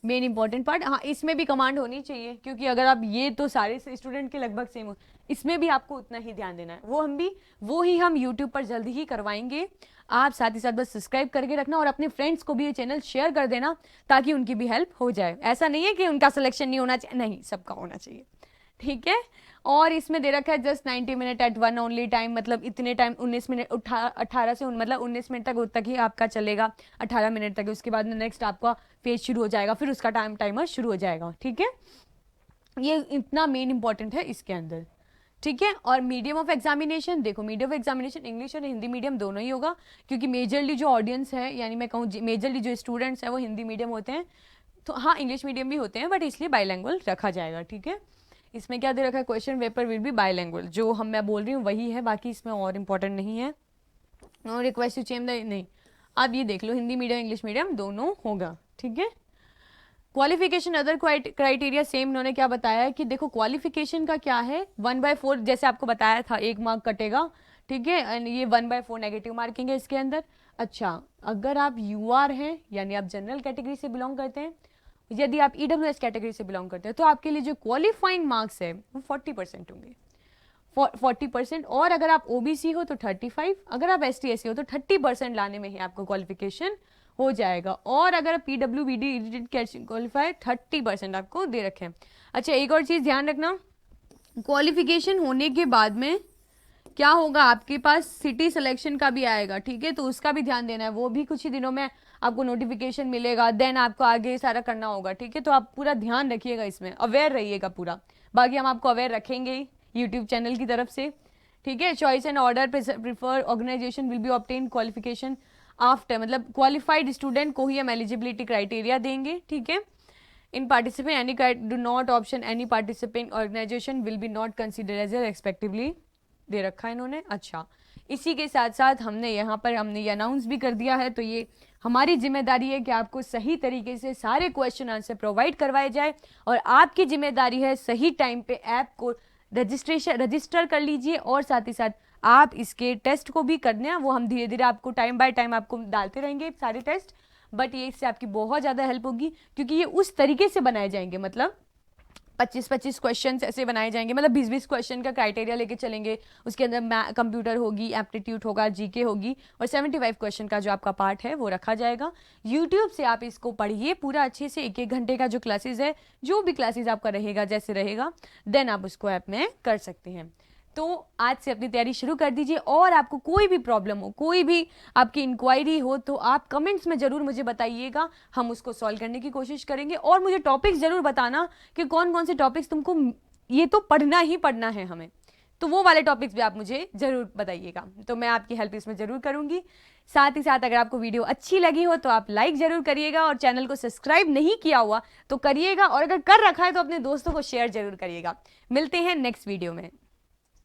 मेन इंपॉर्टेंट पार्ट। हाँ, इसमें भी कमांड होनी चाहिए, क्योंकि अगर आप ये तो सारे स्टूडेंट के लगभग सेम हो, इसमें भी आपको उतना ही ध्यान देना है। वो ही हम यूट्यूब पर जल्दी ही करवाएंगे। आप साथ ही साथ बस सब्सक्राइब करके रखना और अपने फ्रेंड्स को भी ये चैनल शेयर कर देना, ताकि उनकी भी हेल्प हो जाए। ऐसा नहीं है कि उनका सिलेक्शन नहीं होना चाहिए, नहीं, सबका होना चाहिए, ठीक है। और इसमें दे रखा है just 90 minute at one only time, मतलब इतने टाइम 19 मिनट 18 से मतलब 19 मिनट तक ही आपका चलेगा, 18 मिनट तक। उसके बाद में नेक्स्ट आपका पेज शुरू हो जाएगा, फिर उसका टाइमर शुरू हो जाएगा, ठीक है। ये इतना मेन इंपॉर्टेंट है इसके अंदर, ठीक है। और मीडियम ऑफ एग्जामिनेशन, देखो मीडियम ऑफ एग्जामिनेशन इंग्लिश और हिंदी मीडियम दोनों ही होगा, क्योंकि मेजरली जो ऑडियंस है, यानी मैं कहूँ मेजरली जो स्टूडेंट्स हैं वो हिंदी मीडियम होते हैं, तो हाँ इंग्लिश मीडियम भी होते हैं, बट इसलिए बाइलैंग्वेज रखा जाएगा, ठीक है। इसमें क्या दे रखा है, क्वेश्चन पेपर विल बी बाइलैंग्वेज, जो मैं बोल रही हूँ वही है, बाकी इसमें और इंपॉर्टेंट नहीं है। No request to change the, नहीं, आप ये देख लो हिंदी मीडियम इंग्लिश मीडियम दोनों होगा, ठीक है। क्वालिफिकेशन अदर क्राइटेरिया सेम, उन्होंने क्या बताया है कि देखो क्वालिफिकेशन का क्या है, 1/4 जैसे आपको बताया था 1 मार्क कटेगा, ठीक है, एंड ये 1/4 नेगेटिव मार्किंग है इसके अंदर। अच्छा, अगर आप यूआर हैं, यानी आप जनरल कैटेगरी से बिलोंग करते हैं, यदि आप EWS कैटेगरी से बिलोंग करते हैं तो आपके लिए जो क्वालिफाइंग मार्क्स है वो 40% होंगे, 40%। और अगर आप OBC हो तो 35, अगर आप ST/SC हो तो 30% लाने में ही आपको क्वालिफिकेशन हो जाएगा। और अगर आप PWBD क्वालिफाई 30% आपको दे रखे हैं। अच्छा, एक और चीज़ ध्यान रखना, क्वालिफिकेशन होने के बाद में क्या होगा, आपके पास सिटी सिलेक्शन का भी आएगा, ठीक है, तो उसका भी ध्यान देना है। वो भी कुछ ही दिनों में आपको नोटिफिकेशन मिलेगा, देन आपको आगे सारा करना होगा, ठीक है। तो आप पूरा ध्यान रखिएगा, इसमें अवेयर रहिएगा पूरा। बाकी हम आपको अवेयर रखेंगे ही यूट्यूब चैनल की तरफ से, ठीक है। Choice and order prefer organization will be obtain qualification after, मतलब क्वालिफाइड स्टूडेंट को ही हम एलिजिबिलिटी क्राइटेरिया देंगे, ठीक है। In participant any do not option any participant organization will be not consider as respectively दे रखा है इन्होंने। अच्छा, इसी के साथ साथ हमने यहाँ पर हमने ये अनाउंस भी कर दिया है, तो ये हमारी जिम्मेदारी है कि आपको सही तरीके से सारे क्वेश्चन आंसर प्रोवाइड करवाए जाए, और आपकी जिम्मेदारी है सही टाइम पे ऐप को रजिस्टर कर लीजिए, और साथ ही साथ आप इसके टेस्ट को भी करने हैं, वो हम धीरे धीरे आपको टाइम बाय टाइम आपको डालते रहेंगे सारे टेस्ट। बट ये इससे आपकी बहुत ज़्यादा हेल्प होगी, क्योंकि ये उस तरीके से बनाए जाएंगे, मतलब 25-25 क्वेश्चन ऐसे बनाए जाएंगे, मतलब 20-20 क्वेश्चन का क्राइटेरिया लेके चलेंगे। उसके अंदर कंप्यूटर होगी, एप्टीट्यूड होगा, जीके होगी, और 75 क्वेश्चन का जो आपका पार्ट है वो रखा जाएगा। यूट्यूब से आप इसको पढ़िए पूरा अच्छे से, 1-1 घंटे का जो क्लासेस है, जो भी क्लासेस आपका रहेगा जैसे रहेगा, देन आप उसको ऐप में कर सकते हैं। तो आज से अपनी तैयारी शुरू कर दीजिए, और आपको कोई भी प्रॉब्लम हो, कोई भी आपकी इंक्वायरी हो, तो आप कमेंट्स में ज़रूर मुझे बताइएगा, हम उसको सॉल्व करने की कोशिश करेंगे। और मुझे टॉपिक्स ज़रूर बताना कि कौन कौन से टॉपिक्स तुमको ये तो पढ़ना ही पढ़ना है हमें, तो वो वाले टॉपिक्स भी आप मुझे ज़रूर बताइएगा, तो मैं आपकी हेल्प इसमें ज़रूर करूँगी। साथ ही साथ अगर आपको वीडियो अच्छी लगी हो तो आप लाइक ज़रूर करिएगा, और चैनल को सब्सक्राइब नहीं किया हुआ तो करिएगा, और अगर कर रखा है तो अपने दोस्तों को शेयर ज़रूर करिएगा। मिलते हैं नेक्स्ट वीडियो में।